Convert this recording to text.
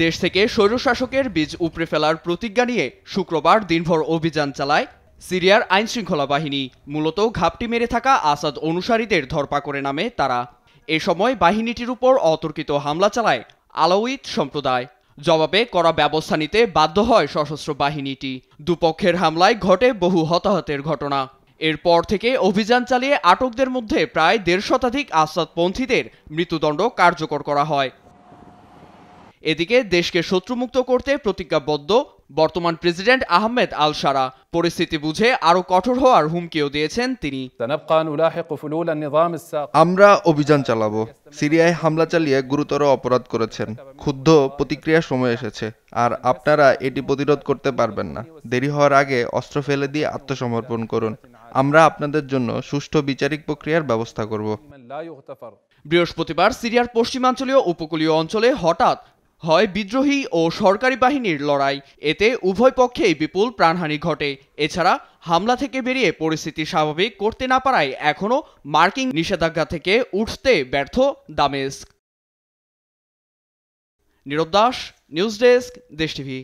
দেশ থেকে স্বৈরশাসকের বীজ উপড়ে ফেলার প্রতিজ্ঞা নিয়ে শুক্রবার দিনভর অভিযান চালায় সিরিয়ার আইনশৃঙ্খলা বাহিনী। মূলত ঘাপটি মেরে থাকা আসাদ অনুসারীদের ধরপাকড়ে নামে তারা। এ সময় বাহিনীটির উপর অতর্কিত হামলা চালায় আলাউইত সম্প্রদায়। জবাবে কড়া ব্যবস্থা নিতে বাধ্য হয় সশস্ত্র বাহিনীটি। দুপক্ষের হামলায় ঘটে বহু হতাহতের ঘটনা। এরপর থেকে অভিযান চালিয়ে আটকদের মধ্যে প্রায় ১৫০ শতাধিক আসাদপন্থীদের মৃত্যুদণ্ড কার্যকর করা হয়। এদিকে দেশকে শত্রুমুক্ত করতে প্রতিজ্ঞাবদ্ধ বর্তমান প্রেসিডেন্ট আহমেদ আল শারা। পরিস্থিতি বুঝে আরো কঠোর হওয়ার হুমকিও দিয়েছেন তিনি। আমরা অভিযান চালাবো। সিরিয়ায় হামলা চালিয়ে গুরুতর অপরাধ করেছেন। ক্ষুব্ধ প্রতিক্রিয়ার সময় এসেছে, আর আপনারা এটি প্রতিরোধ করতে পারবেন না। দেরি হওয়ার আগে অস্ত্র ফেলে দিয়ে আত্মসমর্পণ করুন। আমরা আপনাদের জন্য সুষ্ঠু বিচারিক প্রক্রিয়ার ব্যবস্থা করব। বৃহস্পতিবার সিরিয়ার পশ্চিমাঞ্চলীয় উপকূলীয় অঞ্চলে হঠাৎ হয় বিদ্রোহী ও সরকারি বাহিনীর লড়াই। এতে উভয় পক্ষেই বিপুল প্রাণহানি ঘটে। এছাড়া হামলা থেকে বেরিয়ে পরিস্থিতি স্বাভাবিক করতে না পারায় এখনও মার্কিন নিষেধাজ্ঞা থেকে উঠতে ব্যর্থ দামেস্ক। নীরব দাস, নিউজ ডেস্ক, দেশ টিভি।